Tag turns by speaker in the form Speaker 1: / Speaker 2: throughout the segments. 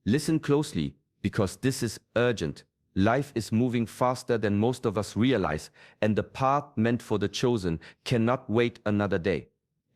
Speaker 1: Listen closely, because this is urgent. Life is moving faster than most of us realize, and the path meant for the chosen cannot wait another day.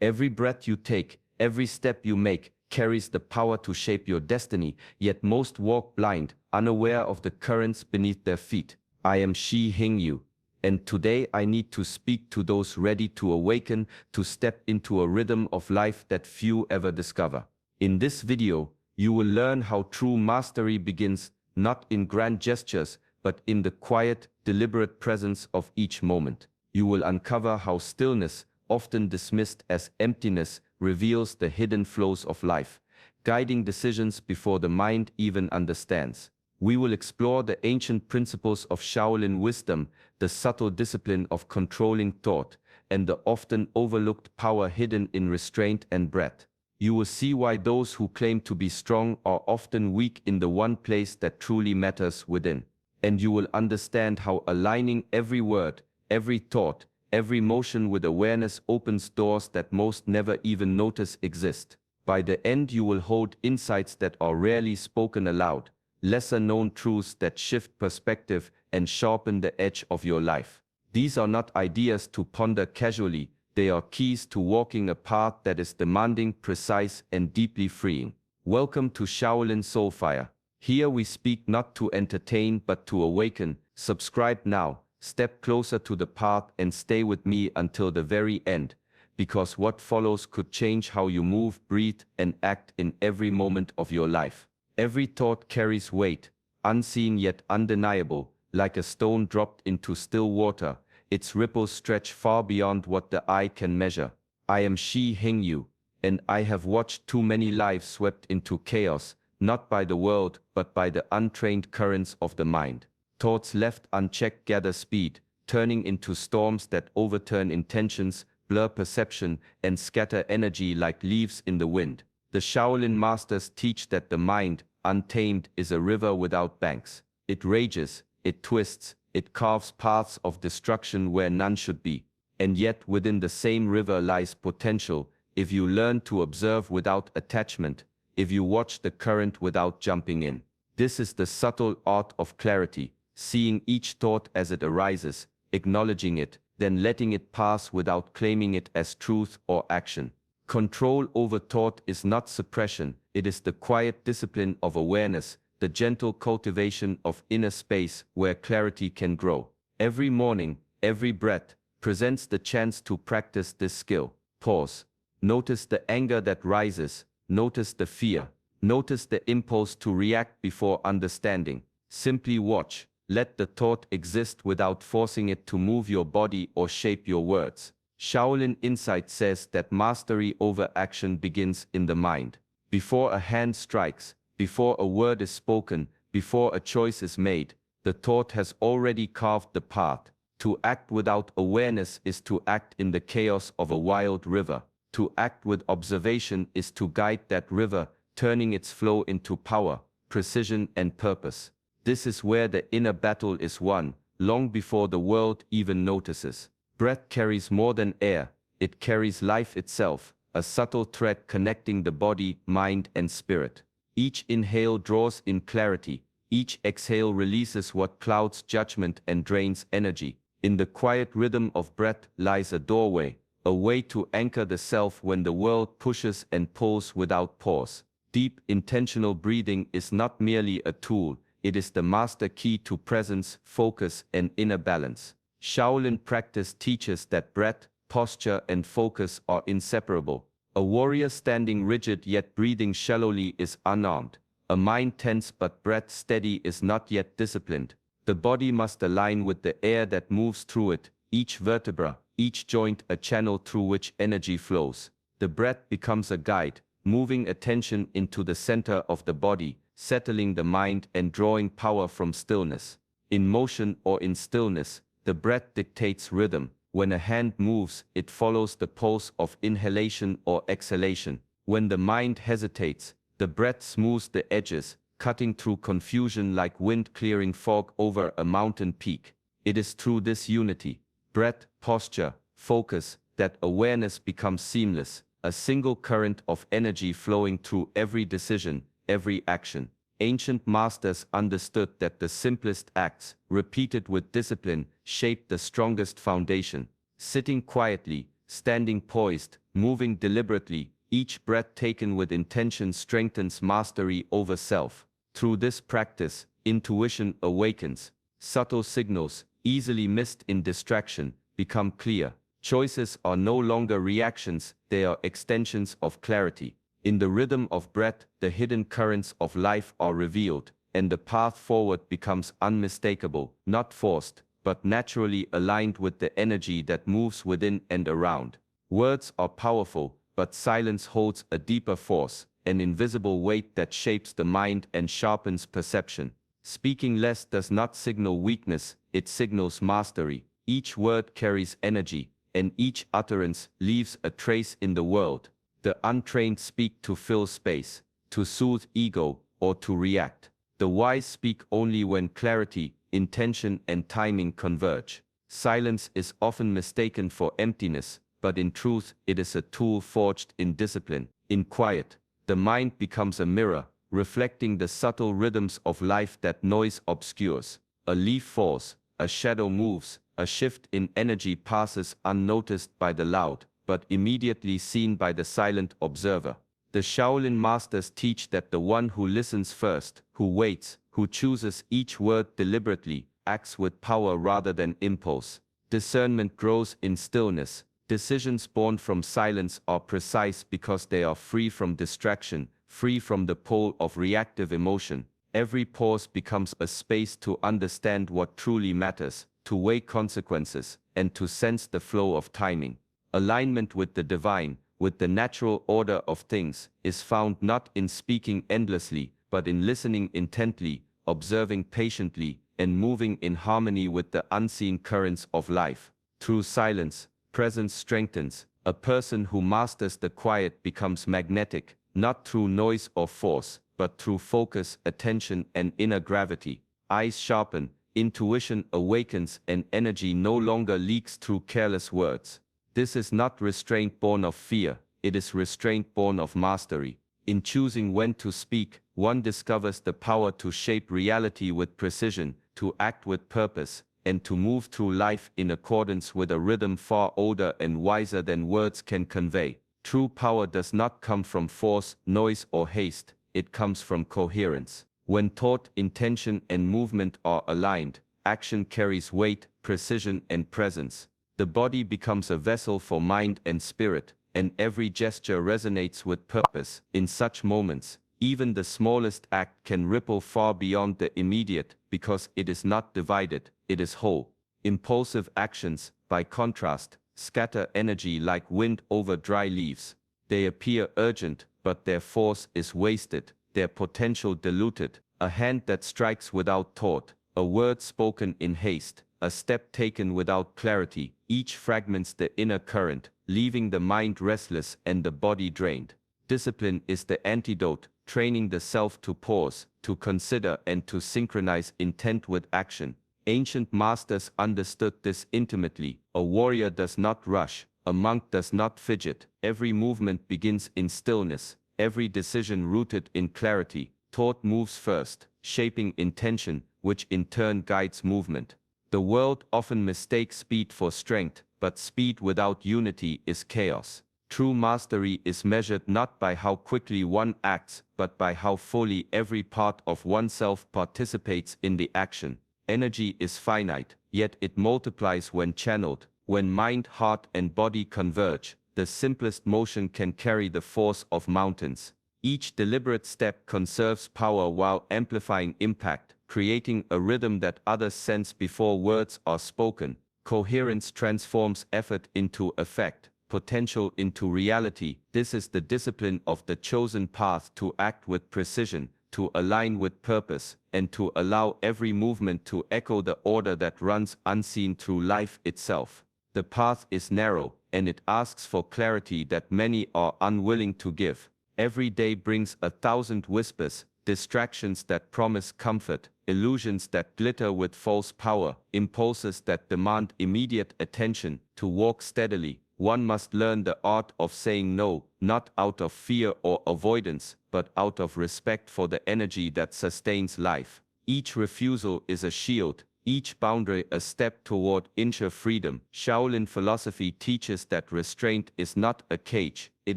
Speaker 1: Every breath you take, every step you make, carries the power to shape your destiny, yet most walk blind, unaware of the currents beneath their feet. I am Shi Hing Yu, and today I need to speak to those ready to awaken, to step into a rhythm of life that few ever discover. In this video, you will learn how true mastery begins, not in grand gestures, but in the quiet, deliberate presence of each moment. You will uncover how stillness, often dismissed as emptiness, reveals the hidden flows of life, guiding decisions before the mind even understands. We will explore the ancient principles of Shaolin wisdom, the subtle discipline of controlling thought, and the often overlooked power hidden in restraint and breath. You will see why those who claim to be strong are often weak in the one place that truly matters within. And you will understand how aligning every word, every thought, every motion with awareness opens doors that most never even notice exist. By the end, you will hold insights that are rarely spoken aloud, lesser-known truths that shift perspective and sharpen the edge of your life. These are not ideas to ponder casually. They are keys to walking a path that is demanding, precise, and deeply freeing. Welcome to Shaolin Soulfire. Here we speak not to entertain but to awaken. Subscribe now, step closer to the path, and stay with me until the very end, because what follows could change how you move, breathe, and act in every moment of your life. Every thought carries weight, unseen yet undeniable, like a stone dropped into still water. Its ripples stretch far beyond what the eye can measure. I am Shi Hing Yu, and I have watched too many lives swept into chaos, not by the world, but by the untrained currents of the mind. Thoughts left unchecked gather speed, turning into storms that overturn intentions, blur perception, and scatter energy like leaves in the wind. The Shaolin masters teach that the mind, untamed, is a river without banks. It rages, it twists, it carves paths of destruction where none should be. And yet within the same river lies potential, if you learn to observe without attachment, if you watch the current without jumping in. This is the subtle art of clarity, seeing each thought as it arises, acknowledging it, then letting it pass without claiming it as truth or action. Control over thought is not suppression, it is the quiet discipline of awareness, the gentle cultivation of inner space where clarity can grow. Every morning, every breath, presents the chance to practice this skill. Pause. Notice the anger that rises, notice the fear, notice the impulse to react before understanding. Simply watch, let the thought exist without forcing it to move your body or shape your words. Shaolin Insight says that mastery over action begins in the mind. Before a hand strikes, before a word is spoken, before a choice is made, the thought has already carved the path. To act without awareness is to act in the chaos of a wild river. To act with observation is to guide that river, turning its flow into power, precision, and purpose. This is where the inner battle is won, long before the world even notices. Breath carries more than air, it carries life itself, a subtle thread connecting the body, mind, and spirit. Each inhale draws in clarity, each exhale releases what clouds judgment and drains energy. In the quiet rhythm of breath lies a doorway, a way to anchor the self when the world pushes and pulls without pause. Deep, intentional breathing is not merely a tool, it is the master key to presence, focus, and inner balance. Shaolin practice teaches that breath, posture, and focus are inseparable. A warrior standing rigid yet breathing shallowly is unarmed. A mind tense but breath steady is not yet disciplined. The body must align with the air that moves through it, each vertebra, each joint a channel through which energy flows. The breath becomes a guide, moving attention into the center of the body, settling the mind and drawing power from stillness. In motion or in stillness, the breath dictates rhythm. When a hand moves, it follows the pulse of inhalation or exhalation. When the mind hesitates, the breath smooths the edges, cutting through confusion like wind clearing fog over a mountain peak. It is through this unity, breath, posture, focus, that awareness becomes seamless, a single current of energy flowing through every decision, every action. Ancient masters understood that the simplest acts, repeated with discipline, shape the strongest foundation. Sitting quietly, standing poised, moving deliberately, each breath taken with intention strengthens mastery over self. Through this practice, intuition awakens. Subtle signals, easily missed in distraction, become clear. Choices are no longer reactions, they are extensions of clarity. In the rhythm of breath, the hidden currents of life are revealed, and the path forward becomes unmistakable, not forced, but naturally aligned with the energy that moves within and around. Words are powerful, but silence holds a deeper force, an invisible weight that shapes the mind and sharpens perception. Speaking less does not signal weakness, it signals mastery. Each word carries energy, and each utterance leaves a trace in the world. The untrained speak to fill space, to soothe ego, or to react. The wise speak only when clarity, intention, and timing converge. Silence is often mistaken for emptiness, but in truth, it is a tool forged in discipline. In quiet, the mind becomes a mirror, reflecting the subtle rhythms of life that noise obscures. A leaf falls, a shadow moves, a shift in energy passes unnoticed by the loud, but immediately seen by the silent observer. The Shaolin masters teach that the one who listens first, who waits, who chooses each word deliberately, acts with power rather than impulse. Discernment grows in stillness. Decisions born from silence are precise because they are free from distraction, free from the pull of reactive emotion. Every pause becomes a space to understand what truly matters, to weigh consequences, and to sense the flow of timing. Alignment with the divine, with the natural order of things, is found not in speaking endlessly, but in listening intently, observing patiently, and moving in harmony with the unseen currents of life. Through silence, presence strengthens. A person who masters the quiet becomes magnetic, not through noise or force, but through focus, attention, and inner gravity. Eyes sharpen, intuition awakens, and energy no longer leaks through careless words. This is not restraint born of fear, it is restraint born of mastery. In choosing when to speak, one discovers the power to shape reality with precision, to act with purpose, and to move through life in accordance with a rhythm far older and wiser than words can convey. True power does not come from force, noise, or haste, it comes from coherence. When thought, intention, and movement are aligned, action carries weight, precision, and presence. The body becomes a vessel for mind and spirit, and every gesture resonates with purpose. In such moments, even the smallest act can ripple far beyond the immediate, because it is not divided, it is whole. Impulsive actions, by contrast, scatter energy like wind over dry leaves. They appear urgent, but their force is wasted, their potential diluted. A hand that strikes without thought, a word spoken in haste, a step taken without clarity, each fragments the inner current, leaving the mind restless and the body drained. Discipline is the antidote, training the self to pause, to consider, and to synchronize intent with action. Ancient masters understood this intimately. A warrior does not rush, a monk does not fidget. Every movement begins in stillness, every decision rooted in clarity. Thought moves first, shaping intention, which in turn guides movement. The world often mistakes speed for strength, but speed without unity is chaos. True mastery is measured not by how quickly one acts, but by how fully every part of oneself participates in the action. Energy is finite, yet it multiplies when channeled. When mind, heart, and body converge, the simplest motion can carry the force of mountains. Each deliberate step conserves power while amplifying impact, creating a rhythm that others sense before words are spoken. Coherence transforms effort into effect, potential into reality. This is the discipline of the chosen path, to act with precision, to align with purpose, and to allow every movement to echo the order that runs unseen through life itself. The path is narrow, and it asks for clarity that many are unwilling to give. Every day brings 1,000 whispers, distractions that promise comfort, illusions that glitter with false power, impulses that demand immediate attention. To walk steadily, one must learn the art of saying no, not out of fear or avoidance, but out of respect for the energy that sustains life. Each refusal is a shield, each boundary a step toward inner freedom. Shaolin philosophy teaches that restraint is not a cage, it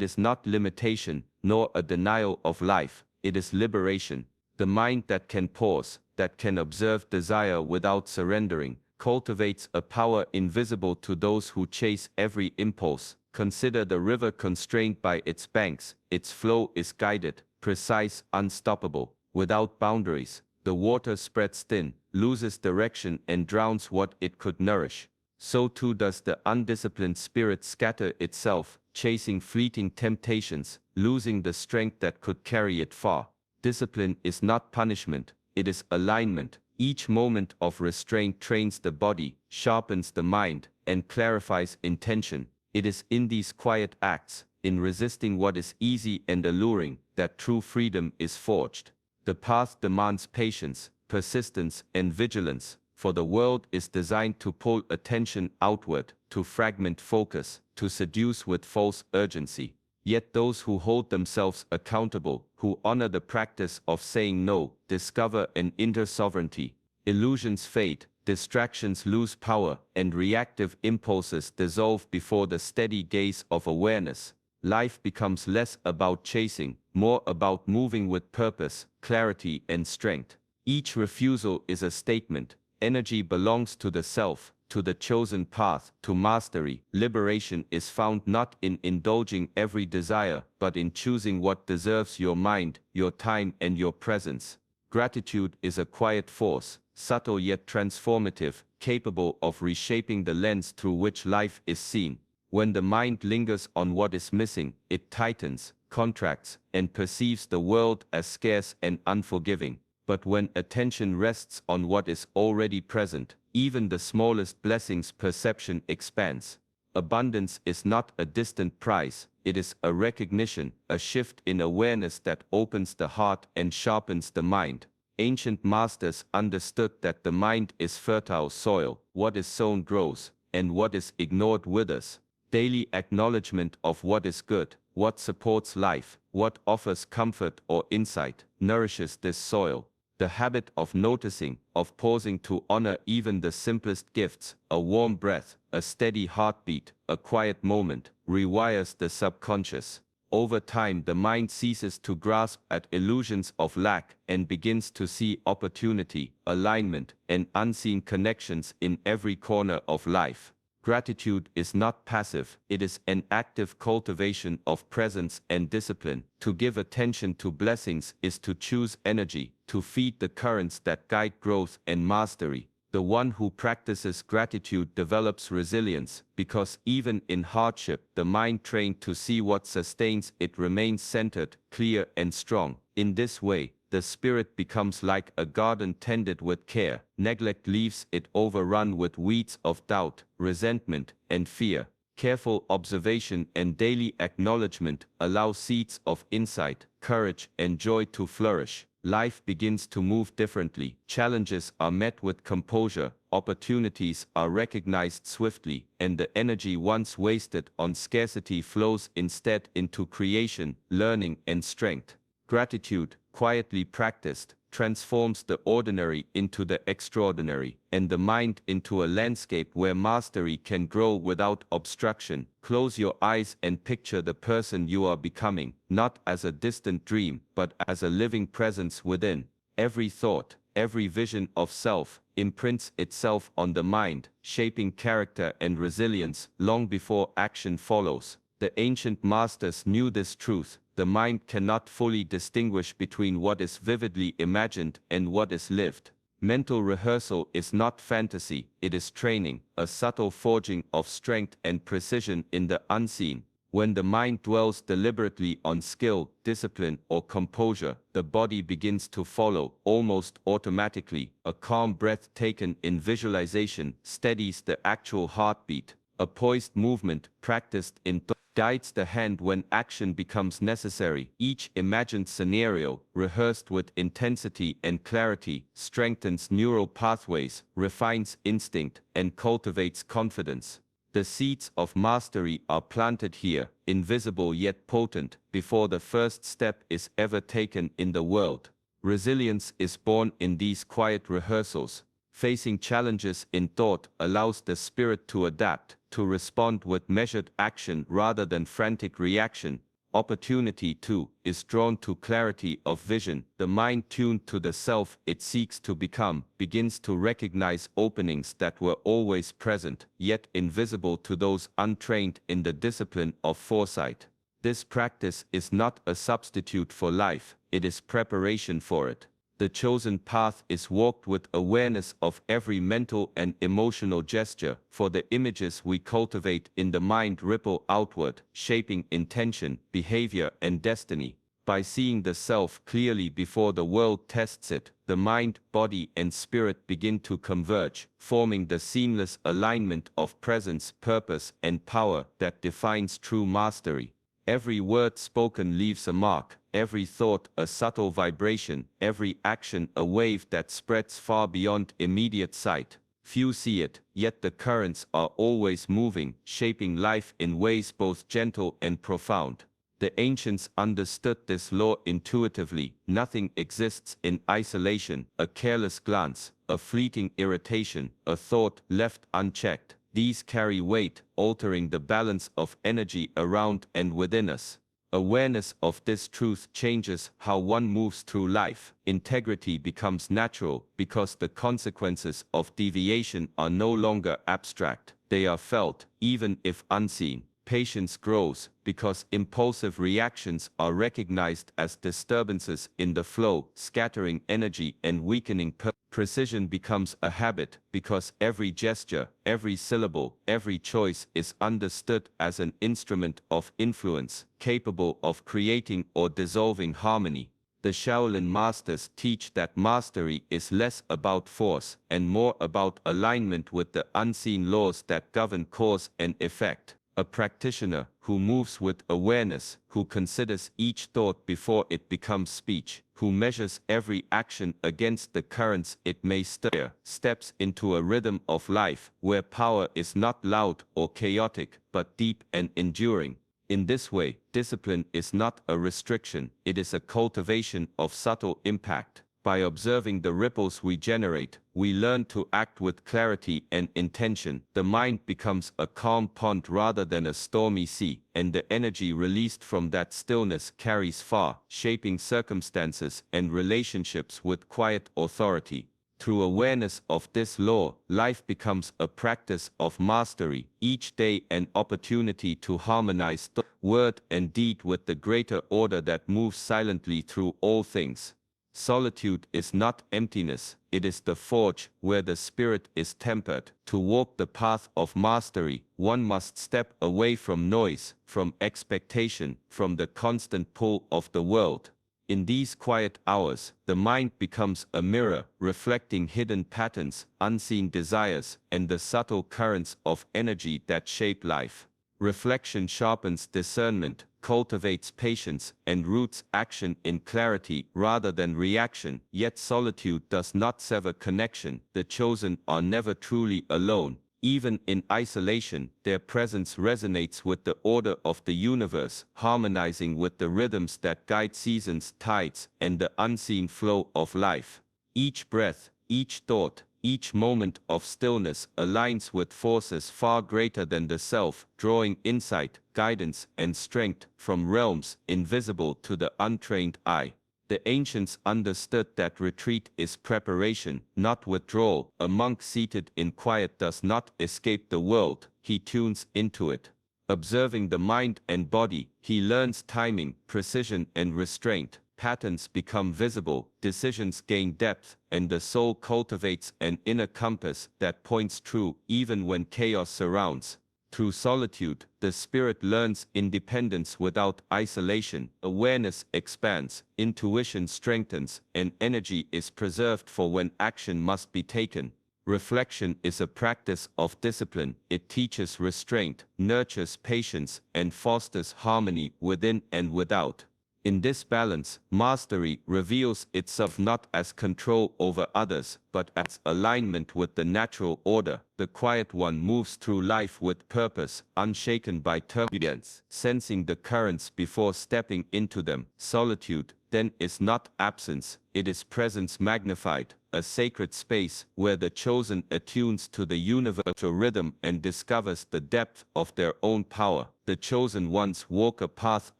Speaker 1: is not limitation, nor a denial of life, it is liberation. The mind that can pause, that can observe desire without surrendering, cultivates a power invisible to those who chase every impulse. Consider the river constrained by its banks, its flow is guided, precise, unstoppable, without boundaries. The water spreads thin, loses direction and drowns what it could nourish. So too does the undisciplined spirit scatter itself, chasing fleeting temptations, losing the strength that could carry it far. Discipline is not punishment, it is alignment. Each moment of restraint trains the body, sharpens the mind, and clarifies intention. It is in these quiet acts, in resisting what is easy and alluring, that true freedom is forged. The path demands patience, persistence, and vigilance, for the world is designed to pull attention outward, to fragment focus, to seduce with false urgency. Yet those who hold themselves accountable, who honor the practice of saying no, discover an inner sovereignty. Illusions fade, distractions lose power, and reactive impulses dissolve before the steady gaze of awareness. Life becomes less about chasing, more about moving with purpose, clarity, and strength. Each refusal is a statement. Energy belongs to the self, to the chosen path, to mastery. Liberation is found not in indulging every desire, but in choosing what deserves your mind, your time, and your presence. Gratitude is a quiet force, subtle yet transformative, capable of reshaping the lens through which life is seen. When the mind lingers on what is missing, it tightens, contracts, and perceives the world as scarce and unforgiving. But when attention rests on what is already present, even the smallest blessing's perception expands. Abundance is not a distant prize, it is a recognition, a shift in awareness that opens the heart and sharpens the mind. Ancient masters understood that the mind is fertile soil, what is sown grows, and what is ignored withers. Daily acknowledgement of what is good, what supports life, what offers comfort or insight, nourishes this soil. The habit of noticing, of pausing to honor even the simplest gifts, a warm breath, a steady heartbeat, a quiet moment, rewires the subconscious. Over time, the mind ceases to grasp at illusions of lack and begins to see opportunity, alignment, and unseen connections in every corner of life. Gratitude is not passive, it is an active cultivation of presence and discipline. To give attention to blessings is to choose energy, to feed the currents that guide growth and mastery. The one who practices gratitude develops resilience, because even in hardship, the mind trained to see what sustains it remains centered, clear, and strong. In this way, the spirit becomes like a garden tended with care. Neglect leaves it overrun with weeds of doubt, resentment, and fear. Careful observation and daily acknowledgement allow seeds of insight, courage, and joy to flourish. Life begins to move differently. Challenges are met with composure, opportunities are recognized swiftly, and the energy once wasted on scarcity flows instead into creation, learning, and strength. Gratitude, quietly practiced, transforms the ordinary into the extraordinary, and the mind into a landscape where mastery can grow without obstruction. Close your eyes and picture the person you are becoming, not as a distant dream, but as a living presence within. Every thought, every vision of self, imprints itself on the mind, shaping character and resilience long before action follows. The ancient masters knew this truth. The mind cannot fully distinguish between what is vividly imagined and what is lived. Mental rehearsal is not fantasy, it is training, a subtle forging of strength and precision in the unseen. When the mind dwells deliberately on skill, discipline, or composure, the body begins to follow, almost automatically. A calm breath taken in visualization steadies the actual heartbeat. A poised movement, practiced in thought, guides the hand when action becomes necessary. Each imagined scenario, rehearsed with intensity and clarity, strengthens neural pathways, refines instinct, and cultivates confidence. The seeds of mastery are planted here, invisible yet potent, before the first step is ever taken in the world. Resilience is born in these quiet rehearsals. Facing challenges in thought allows the spirit to adapt, to respond with measured action rather than frantic reaction. Opportunity, too, is drawn to clarity of vision. The mind, tuned to the self it seeks to become, begins to recognize openings that were always present, yet invisible to those untrained in the discipline of foresight. This practice is not a substitute for life, it is preparation for it. The chosen path is walked with awareness of every mental and emotional gesture, for the images we cultivate in the mind ripple outward, shaping intention, behavior, and destiny. By seeing the self clearly before the world tests it, the mind, body, and spirit begin to converge, forming the seamless alignment of presence, purpose, and power that defines true mastery. Every word spoken leaves a mark, every thought a subtle vibration, every action a wave that spreads far beyond immediate sight. Few see it, yet the currents are always moving, shaping life in ways both gentle and profound. The ancients understood this law intuitively. Nothing exists in isolation. A careless glance, a fleeting irritation, a thought left unchecked. These carry weight, altering the balance of energy around and within us. Awareness of this truth changes how one moves through life. Integrity becomes natural because the consequences of deviation are no longer abstract. They are felt, even if unseen. Patience grows because impulsive reactions are recognized as disturbances in the flow, scattering energy and weakening purpose. Precision becomes a habit because every gesture, every syllable, every choice is understood as an instrument of influence, capable of creating or dissolving harmony. The Shaolin masters teach that mastery is less about force and more about alignment with the unseen laws that govern cause and effect. A practitioner who moves with awareness, who considers each thought before it becomes speech, who measures every action against the currents it may stir, steps into a rhythm of life where power is not loud or chaotic, but deep and enduring. In this way, discipline is not a restriction, it is a cultivation of subtle impact. By observing the ripples we generate, we learn to act with clarity and intention. The mind becomes a calm pond rather than a stormy sea, and the energy released from that stillness carries far, shaping circumstances and relationships with quiet authority. Through awareness of this law, life becomes a practice of mastery, each day an opportunity to harmonize thought, word, and deed with the greater order that moves silently through all things. Solitude is not emptiness, it is the forge where the spirit is tempered. To walk the path of mastery, one must step away from noise, from expectation, from the constant pull of the world. In these quiet hours, the mind becomes a mirror, reflecting hidden patterns, unseen desires, and the subtle currents of energy that shape life. Reflection sharpens discernment, cultivates patience, and roots action in clarity rather than reaction. Yet solitude does not sever connection. The chosen are never truly alone. Even in isolation, their presence resonates with the order of the universe, harmonizing with the rhythms that guide seasons, tides, and the unseen flow of life. Each breath, each thought, each moment of stillness aligns with forces far greater than the self, drawing insight, guidance, and strength from realms invisible to the untrained eye. The ancients understood that retreat is preparation, not withdrawal. A monk seated in quiet does not escape the world, he tunes into it. Observing the mind and body, he learns timing, precision, and restraint. Patterns become visible, decisions gain depth, and the soul cultivates an inner compass that points true even when chaos surrounds. Through solitude, the spirit learns independence without isolation. Awareness expands, intuition strengthens, and energy is preserved for when action must be taken. Reflection is a practice of discipline. It teaches restraint, nurtures patience, and fosters harmony within and without. In this balance, mastery reveals itself not as control over others, but as alignment with the natural order. The quiet one moves through life with purpose, unshaken by turbulence, sensing the currents before stepping into them. Solitude, then, is not absence, it is presence magnified, a sacred space where the chosen attunes to the universal rhythm and discovers the depth of their own power. The chosen ones walk a path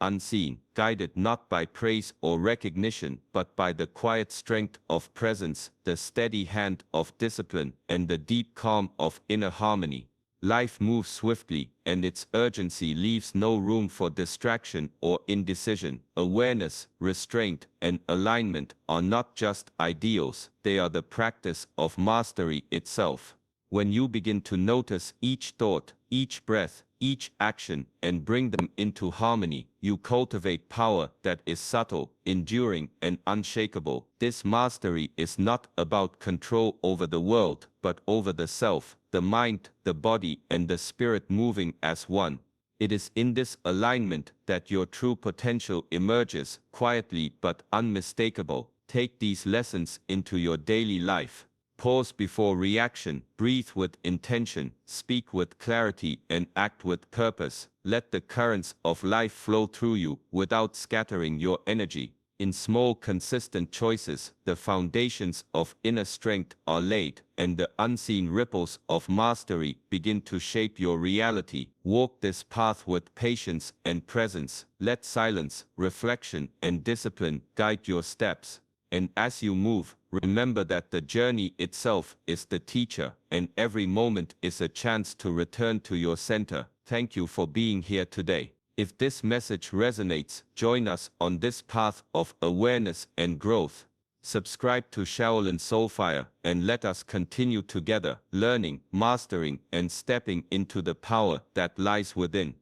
Speaker 1: unseen, guided not by praise or recognition, but by the quiet strength of presence, the steady hand of discipline, and the deep calm of inner harmony. Life moves swiftly, and its urgency leaves no room for distraction or indecision. Awareness, restraint, and alignment are not just ideals, they are the practice of mastery itself. When you begin to notice each thought, each breath, each action, and bring them into harmony, you cultivate power that is subtle, enduring, and unshakable. This mastery is not about control over the world, but over the self, the mind, the body, and the spirit moving as one. It is in this alignment that your true potential emerges, quietly but unmistakable. Take these lessons into your daily life. Pause before reaction, breathe with intention, speak with clarity, and act with purpose. Let the currents of life flow through you without scattering your energy. In small, consistent choices, the foundations of inner strength are laid, and the unseen ripples of mastery begin to shape your reality. Walk this path with patience and presence. Let silence, reflection, and discipline guide your steps. And as you move, remember that the journey itself is the teacher, and every moment is a chance to return to your center. Thank you for being here today. If this message resonates, join us on this path of awareness and growth. Subscribe to Shaolin Soulfire, and let us continue together, learning, mastering, and stepping into the power that lies within.